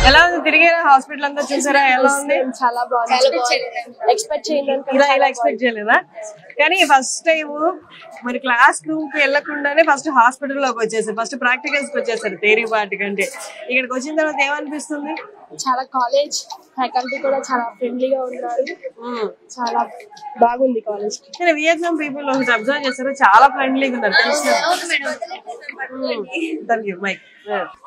ఎలా ఉంది తిరిగారా హాస్పిటల్ అంతా చూసారా ఎలా ఉంది చాలా బాగుంది ఎక్స్పెక్ట్ చేయలేదా కానీ ఫస్ట్ టైం మరి క్లాస్ రూమ్ కి వెళ్లకుండానే ఫస్ట్ హాస్పిటల్ లోకి వచ్చేసారు ఫస్ట్ ప్రాక్టికల్స్ కి వచ్చేసారు థియరీ పార్ట్ కంటే ఇక్కడికి వచ్చిన తర్వాత ఏమనిపిస్తుంది చాలా కాలేజ్ ఫ్యాకల్టీ కూడా చాలా ఫ్రెండ్లీగా ఉన్నారు చాలా బాగుంది కాలేజ్ కానీ వియత్నాం పీపుల్ అబ్జర్వ్ చేస్తారు చాలా ఫ్రెండ్లీగా ఉన్నారు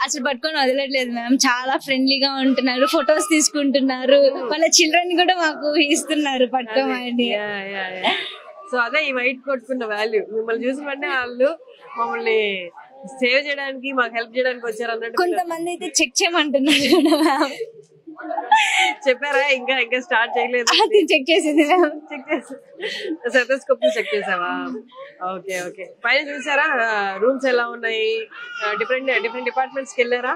అసలు పట్టుకొని వదలట్లేదు మ్యామ్ చాలా ఫ్రెండ్లీగా ఉంటున్నారు ఫొటోస్ తీసుకుంటున్నారు వాళ్ళ చిల్డ్రన్ కూడా మాకు ఇస్తున్నారు పట్టుకోమని సో అదే ఈ వైట్ కొట్టుకున్న వాల్యూ మిమ్మల్ని చూసిన వెంటనే వాళ్ళు మమ్మల్ని సేవ్ చేయడానికి మాకు హెల్ప్ చేయడానికి వచ్చారు అన్నట్టు కొంతమంది అయితే చెక్ చేయమంటున్నారు కూడా మ్యామ్ చెప్పారా ఇంకా ఇంకా స్టార్ట్ చేయలేదు చెక్ చేసింది చెక్ చేసి సెటోస్కోప్ చెక్ చేసావా ఓకే ఓకే పైన చూసారా రూమ్స్ ఎలా ఉన్నాయి డిఫరెంట్ డిపార్ట్మెంట్స్ కి వెళ్ళారా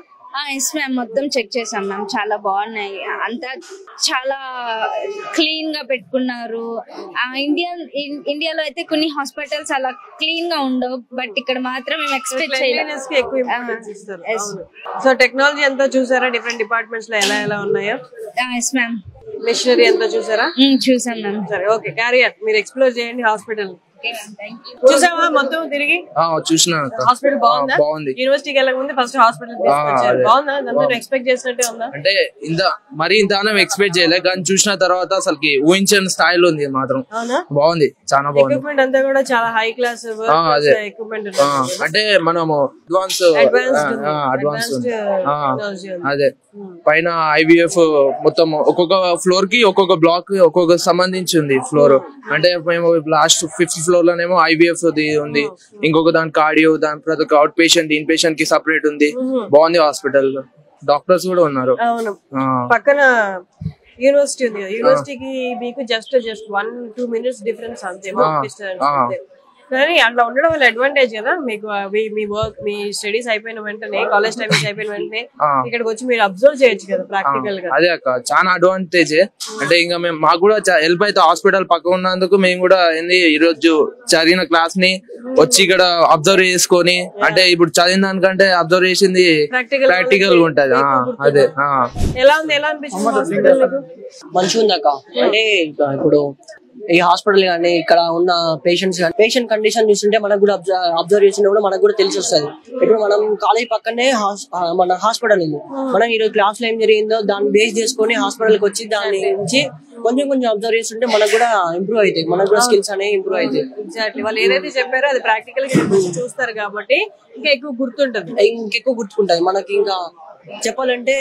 ఎస్ మ్యామ్ మొత్తం చెక్ చేసాం మ్యామ్ చాలా బాగున్నాయి అంతా చాలా క్లీన్ గా పెట్టుకున్నారు ఇండియాలో అయితే కొన్ని హాస్పిటల్స్ అలా క్లీన్ గా ఉండవు బట్ ఇక్కడ మాత్రం మేము ఎక్స్పెక్ట్ చేయలేదు సో టెక్నాలజీ అంతా చూసారా డిఫరెంట్ డిపార్ట్మెంట్స్ లో ఎలా ఎలా ఉన్నాయో ఎస్ మ్యామ్ మిషనరీ అంతా చూసారా చూసాం మ్యామ్ సరే ఓకే క్యారియర్ మీరు ఎక్స్ప్లోర్ చేయండి హాస్పిటల్ చూసావా మొత్తం తిరిగి చూసినా హాస్పిటల్ బాగుందా బాగుంది యూనివర్సిటీకి వెళ్ళక ముందు ఫస్ట్ హాస్పిటల్ తీసుకొచ్చారు బాగుందా అందరూ ఎక్స్పెక్ట్ చేసినట్టే ఉందా అంటే మరి ఇంతగానం ఎక్స్పెక్ట్ చేయలే కానీ చూసిన తర్వాత అసలుకి ఊహించని స్థాయిలో ఉంది మాత్రం బాగుంది చాలా బాగుంది ఎక్విప్మెంట్ అంతా కూడా చాలా హై క్లాస్ ఎక్విప్మెంట్ అంటే మనము అడ్వాన్స్ అదే పైన ఐవీఎఫ్ మొత్తం ఒక్కొక్క ఫ్లోర్ కి ఒక్కొక్క బ్లాక్ ఒక్కొక్క సంబంధించి ఉంది ఫ్లోర్ అంటే మేము లాస్ట్ 5th ఫ్లోర్ లోనేమో ఐవీఎఫ్ ఉంది ఇంకొక దాని కార్డియో దాని ప్రతి ఒక్క అవుట్ పేషెంట్ ఇన్ పేషెంట్ కి సపరేట్ ఉంది బాగుంది హాస్పిటల్ డాక్టర్స్ కూడా ఉన్నారు అవును పక్కన యూనివర్సిటీ ఉంది యూనివర్సిటీకి మీకు జస్ట్ 1-2 minutes డిఫరెన్స్ అంతే కానీ అట్లా ఉండడం వల్ల అడ్వాంటేజ్ కదా మీకు మీ వర్క్ మీ స్టడీస్ అయిపోయిన వెంటనే కాలేజ్ టైమింగ్స్ అయిపోయిన వెంటనే ఇక్కడికి వచ్చి మీరు అబ్జర్వ్ చేయొచ్చు కదా ప్రాక్టికల్ గా అదే అక్క చాలా అడ్వాంటేజ్ అంటే ఇంకా మేము మాకు కూడా హెల్ప్ అయితే హాస్పిటల్ పక్క ఉన్నందుకు మేము కూడా ఏంది ఈ రోజు చదివిన క్లాస్ ని వచ్చి ఇక్కడ అబ్జర్వ్ చేసుకొని అంటే ఇప్పుడు చదివిన దానికంటే అబ్జర్వ్ చేసింది ప్రాక్టికల్ ఉంటది అదే ఎలా ఉంది ఎలా అనిపిస్తుంది మంచిగా ఉంది అక్క అంటే ఇప్పుడు ఈ హాస్పిటల్ గానీ ఇక్కడ ఉన్న పేషెంట్స్ కానీ పేషెంట్ కండిషన్ చూస్తుంటే మనకు కూడా అబ్జర్వ్ చేసినా కూడా మనకు కూడా తెలిసి వస్తుంది ఇప్పుడు మనం కాలేజ్ పక్కనే మన హాస్పిటల్ ఉంది మనం ఈరోజు క్లాస్ లో ఏం జరిగిందో దాన్ని బేస్ చేసుకొని హాస్పిటల్ కి వచ్చి దాని నుంచి కొంచెం కొంచెం అబ్జర్వ్ చేస్తుంటే మనకు కూడా ఇంప్రూవ్ అవుతాయి మనకు కూడా స్కిల్స్ అనేవి ఇంప్రూవ్ అవుతాయి ఎగ్జాక్ట్లీ వాళ్ళు ఏదైతే చెప్పారో అది ప్రాక్టికల్ గా చూస్తారు కాబట్టి ఇంకా ఎక్కువ గుర్తుంటది ఇంకెక్కువ గుర్తుకుంటది మనకి ఇంకా చెప్పాలంటే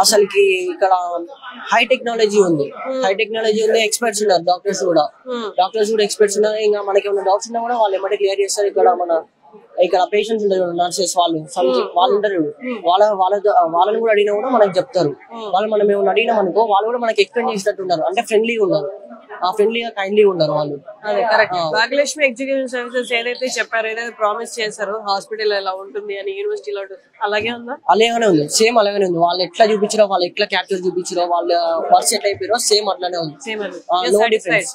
అసలుకి ఇక్కడ హై టెక్నాలజీ ఉంది ఎక్స్పర్ట్స్ ఉన్నారు డాక్టర్స్ కూడా ఎక్స్పర్ట్స్ ఉన్నారు ఇంకా మనకి ఏమైనా డౌట్స్ ఉన్నా కూడా వాళ్ళు ఏమంటే క్లియర్ చేస్తారు ఇక్కడ పేషెంట్స్ ఉంటారు నర్సెస్ వాళ్ళు ఉంటారు వాళ్ళని కూడా అడిగినా కూడా మనకి చెప్తారు మనం ఏమైనా అడిగినాం అనుకో వాళ్ళు కూడా మనకి ఎక్స్ప్లెయిన్ చేసినట్టు ఉన్నారు అంటే ఫ్రెండ్లీగా ఉన్నారు ఫ్రెండ్లీగా కైండ్లీ ఉన్నారు వాళ్ళు భాగ్యలక్ష్మి ఎగ్జిక్యూటివ్ సర్వీసెస్ ఏదైతే చెప్పారో ఏదైతే ప్రామిస్ చేశారో హాస్పిటల్ ఎలా ఉంటుంది అని యూనివర్సిటీలో అలాగే ఉందా అలాగే ఉంది సేమ్ అలాగే ఉంది వాళ్ళు ఎట్లా చూపించారో వాళ్ళు ఎట్లా క్యాప్చర్ చూపించారో వాళ్ళ వర్క్స్ ఎట్లా అయిపోయారో సేమ్ అట్లానే ఉంది నో డిఫరెన్స్